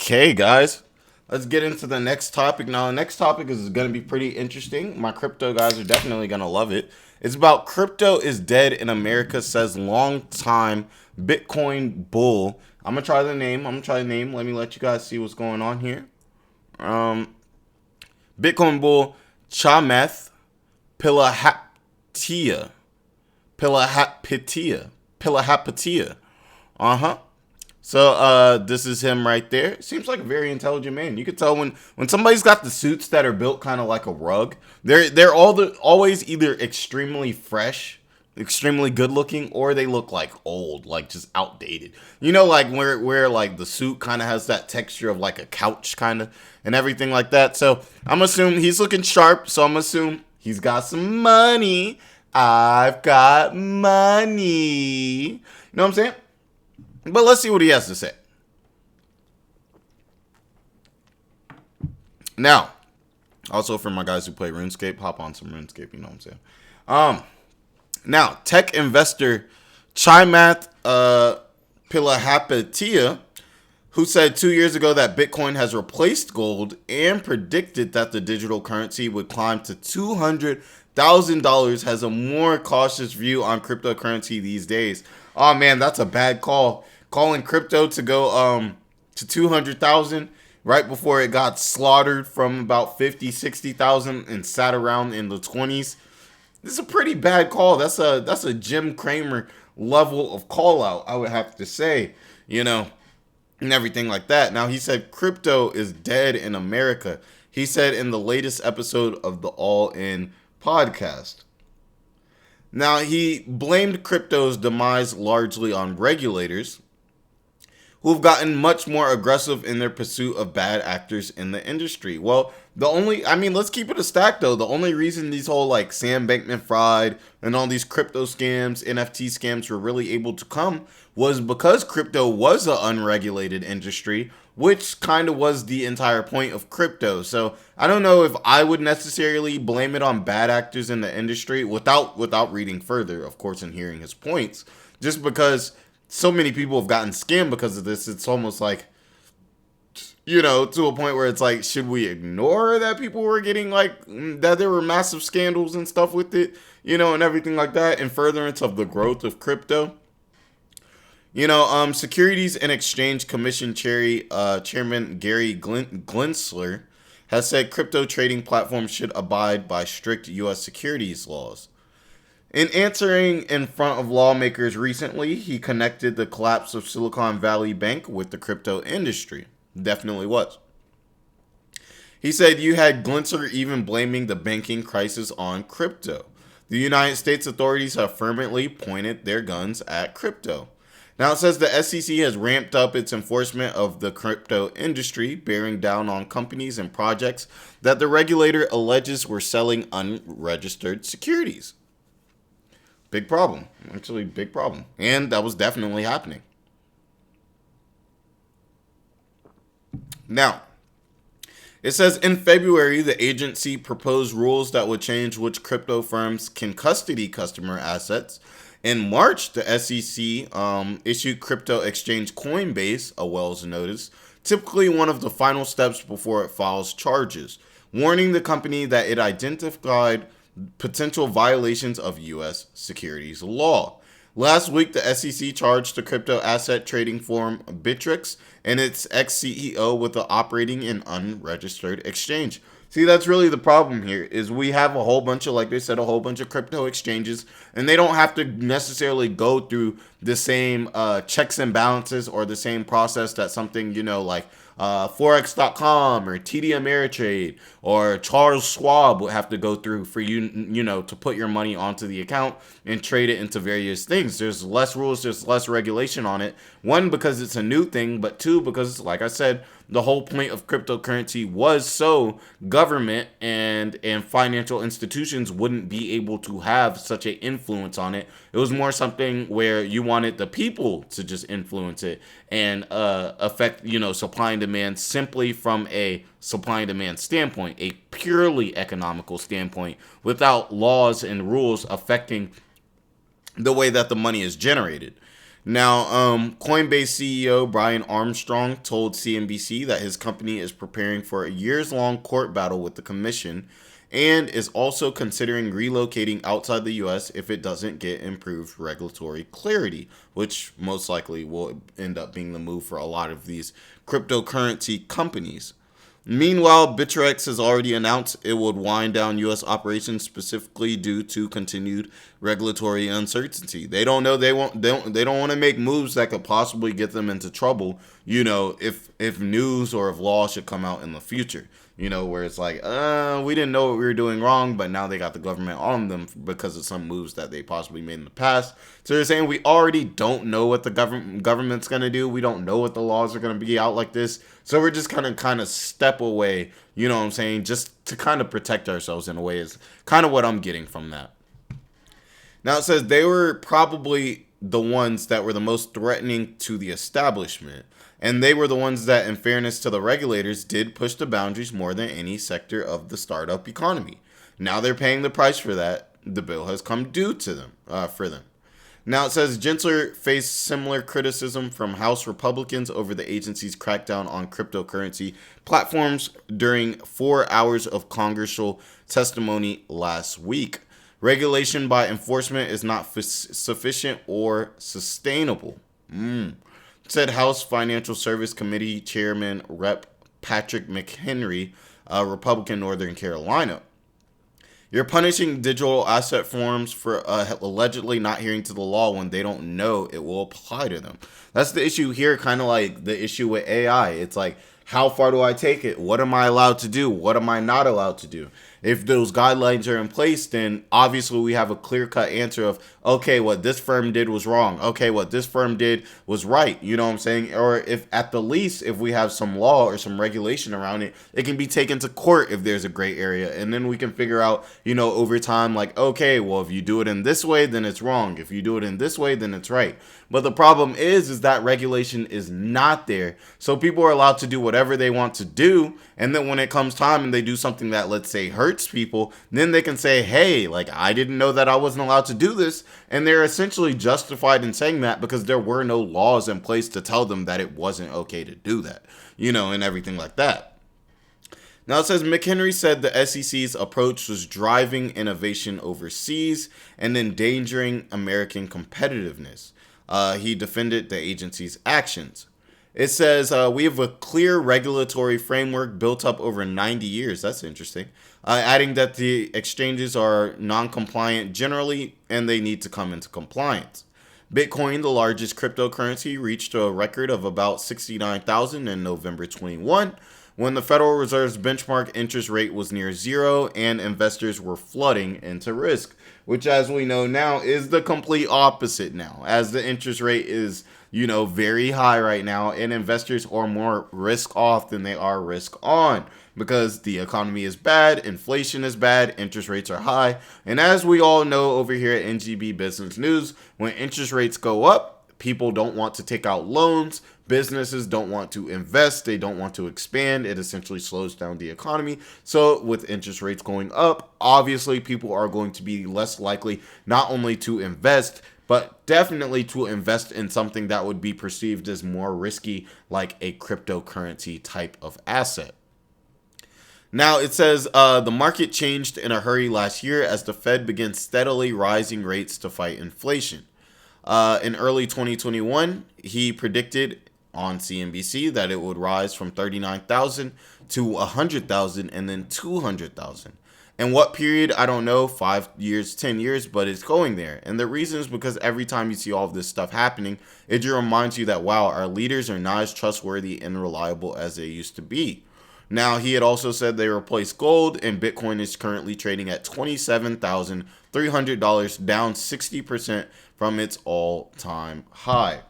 Okay, guys, let's get into the next topic. Now, the next topic is going to be pretty interesting. My crypto guys are definitely going to love it. It's about crypto is dead in America, says longtime Bitcoin bull. I'm going to try the name. Let me let you guys see what's going on here. Bitcoin bull Chamath Palihapitiya. Palihapitiya. Uh-huh. So this is him right there. Seems like a very intelligent man. You could tell when somebody's got the suits that are built kind of like a rug. They're always either extremely fresh, extremely good looking, or they look like old, like just outdated. You know, like where like the suit kind of has that texture of like a couch kind of and everything like that. So I'm assuming he's looking sharp. So I'm assuming he's got some money. I've got money. You know what I'm saying? But let's see what he has to say. Now, also for my guys who play RuneScape, hop on some RuneScape, you know what I'm saying? Now, tech investor Chamath Palihapitiya, who said 2 years ago that Bitcoin has replaced gold and predicted that the digital currency would climb to $200,000, has a more cautious view on cryptocurrency these days. Oh man, that's a bad call. Calling crypto to go to 200,000 right before it got slaughtered from about 50, 60,000 and sat around in the 20s. This is a pretty bad call. That's a Jim Cramer level of call out, I would have to say, you know, and everything like that. Now, he said crypto is dead in America. He said in the latest episode of the All In podcast. Now, he blamed crypto's demise largely on regulators who've gotten much more aggressive in their pursuit of bad actors in the industry. Well, let's keep it a stack though. The only reason these whole like Sam Bankman-Fried and all these crypto scams, NFT scams were really able to come was because crypto was an unregulated industry, which kind of was the entire point of crypto. So I don't know if I would necessarily blame it on bad actors in the industry without reading further, of course, and hearing his points, just because so many people have gotten scammed because of this. It's almost like, you know, to a point where it's like, should we ignore that people were getting like, that there were massive scandals and stuff with it, you know, and everything like that, in furtherance of the growth of crypto? You know, Securities and Exchange Commission Chairman Gary Gensler has said crypto trading platforms should abide by strict U.S. securities laws. In answering in front of lawmakers recently, he connected the collapse of Silicon Valley Bank with the crypto industry. Definitely was. He said you had Gensler even blaming the banking crisis on crypto. The United States authorities have firmly pointed their guns at crypto. Now it says the SEC has ramped up its enforcement of the crypto industry, bearing down on companies and projects that the regulator alleges were selling unregistered securities. Big problem. Actually, big problem. And that was definitely happening. Now, it says in February, the agency proposed rules that would change which crypto firms can custody customer assets. In March, the SEC issued crypto exchange Coinbase a Wells notice, typically one of the final steps before it files charges, warning the company that it identified potential violations of U.S. securities law. Last week, the SEC charged the crypto asset trading firm Bittrex and its ex-CEO with operating an unregistered exchange. See, that's really the problem here, is we have a whole bunch of, like they said, a whole bunch of crypto exchanges, and they don't have to necessarily go through the same checks and balances or the same process that something, you know, like Forex.com or TD Ameritrade or Charles Schwab would have to go through for you know, to put your money onto the account and trade it into various things. There's less rules, there's less regulation on it. One, because it's a new thing, but two, because, like I said, the whole point of cryptocurrency was so government and financial institutions wouldn't be able to have such an influence on it. It was more something where you wanted the people to just influence it and affect, you know, supply and demand simply from a supply and demand standpoint, a purely economical standpoint, without laws and rules affecting the way that the money is generated. Now, Coinbase CEO Brian Armstrong told CNBC that his company is preparing for a years-long court battle with the commission and is also considering relocating outside the U.S. if it doesn't get improved regulatory clarity, which most likely will end up being the move for a lot of these cryptocurrency companies. Meanwhile, Bittrex has already announced it would wind down U.S. operations specifically due to continued regulatory uncertainty. They don't know they don't want to make moves that could possibly get them into trouble. If news or if law should come out in the future. Where it's like, we didn't know what we were doing wrong, but now they got the government on them because of some moves that they possibly made in the past. So they're saying we already don't know what the government's going to do. We don't know what the laws are going to be out like this. So we're just kind of step away, you know what I'm saying, just to kind of protect ourselves in a way is kind of what I'm getting from that. Now it says they were probably the ones that were the most threatening to the establishment. And they were the ones that, in fairness to the regulators, did push the boundaries more than any sector of the startup economy. Now they're paying the price for that. The bill has come due to them, for them. Now it says Gensler faced similar criticism from House Republicans over the agency's crackdown on cryptocurrency platforms during 4 hours of congressional testimony last week. Regulation by enforcement is not sufficient or sustainable. Said House Financial Service Committee Chairman Rep. Patrick McHenry, Republican, Northern Carolina. You're punishing digital asset forms for allegedly not adhering to the law when they don't know it will apply to them. That's the issue here, kind of like the issue with AI. It's like, how far do I take it? What am I allowed to do? What am I not allowed to do? If those guidelines are in place, then obviously we have a clear-cut answer of, okay, what this firm did was wrong. Okay, what this firm did was right. You know what I'm saying? Or if at the least, if we have some law or some regulation around it, it can be taken to court if there's a gray area. And then we can figure out, over time, like, okay, well, if you do it in this way, then it's wrong. If you do it in this way, then it's right. But the problem is that regulation is not there. So people are allowed to do whatever they want to do. And then when it comes time and they do something that, let's say, hurts people, then they can say, hey, like, I didn't know that I wasn't allowed to do this. And they're essentially justified in saying that because there were no laws in place to tell them that it wasn't okay to do that, and everything like that. Now it says McHenry said the SEC's approach was driving innovation overseas and endangering American competitiveness. He defended the agency's actions. It says, we have a clear regulatory framework built up over 90 years. That's interesting. Adding that the exchanges are non-compliant generally, and they need to come into compliance. Bitcoin, the largest cryptocurrency, reached a record of about 69,000 in November 21, when the Federal Reserve's benchmark interest rate was near zero and investors were flooding into risk, which, as we know now, is the complete opposite now, as the interest rate is very high right now, and investors are more risk off than they are risk on because the economy is bad, inflation is bad, interest rates are high. And as we all know over here at NGB Business News, when interest rates go up, people don't want to take out loans. Businesses don't want to invest. They don't want to expand. It essentially slows down the economy. So with interest rates going up, obviously people are going to be less likely not only to invest, but definitely to invest in something that would be perceived as more risky, like a cryptocurrency type of asset. Now, it says the market changed in a hurry last year as the Fed began steadily rising rates to fight inflation. In early 2021, he predicted on CNBC that it would rise from 39,000 to 100,000 and then 200,000. And what period? I don't know, 5 years, 10 years, but it's going there. And the reason is because every time you see all of this stuff happening, it just reminds you that, wow, our leaders are not as trustworthy and reliable as they used to be. Now, he had also said they replaced gold, and Bitcoin is currently trading at $27,300, down 60% from its all-time high.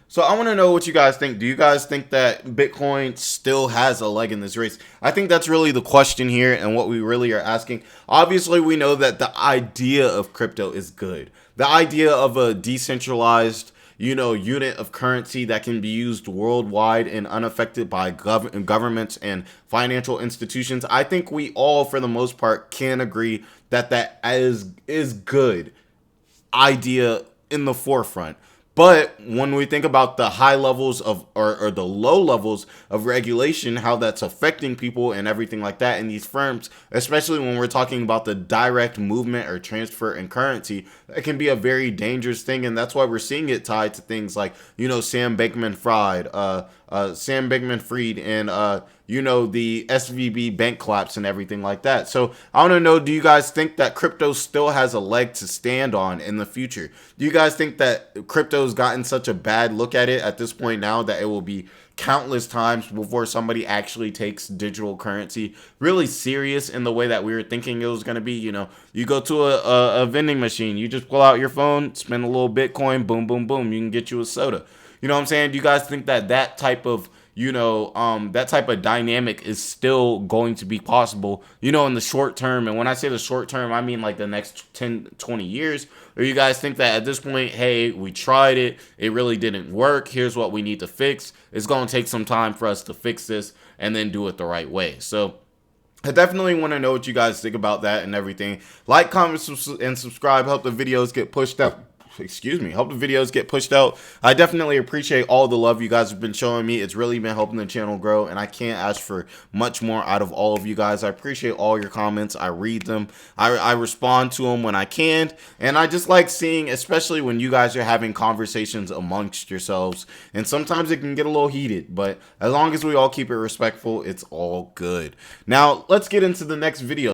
So I want to know what you guys think. Do you guys think that Bitcoin still has a leg in this race? I think that's really the question here and what we really are asking. Obviously, we know that the idea of crypto is good. The idea of a decentralized, unit of currency that can be used worldwide and unaffected by governments and financial institutions. I think we all, for the most part, can agree that is good idea in the forefront. But when we think about the high levels of, or the low levels of regulation, how that's affecting people and everything like that in these firms, especially when we're talking about the direct movement or transfer in currency, that can be a very dangerous thing. And that's why we're seeing it tied to things like, Sam Bankman-Fried, and, the SVB bank collapse and everything like that. So I want to know, do you guys think that crypto still has a leg to stand on in the future? Do you guys think that crypto's gotten such a bad look at it at this point now that it will be countless times before somebody actually takes digital currency really serious in the way that we were thinking it was going to be? You go to a vending machine, you just pull out your phone, spend a little Bitcoin, boom, boom, boom, you can get you a soda. You know what I'm saying? Do you guys think that type of that type of dynamic is still going to be possible, in the short term? And when I say the short term, I mean like the next 10, 20 years. Or you guys think that at this point, hey, we tried it, it really didn't work, here's what we need to fix. It's going to take some time for us to fix this and then do it the right way. So I definitely want to know what you guys think about that and everything. Like, comment, and subscribe. Help the videos get pushed out. Help the videos get pushed out. I definitely appreciate all the love you guys have been showing me. It's really been helping the channel grow, and I can't ask for much more out of all of you guys. I appreciate all your comments. I read them. I respond to them when I can, and I just like seeing, especially when you guys are having conversations amongst yourselves, and sometimes it can get a little heated, but as long as we all keep it respectful, it's all good. Now, let's get into the next video.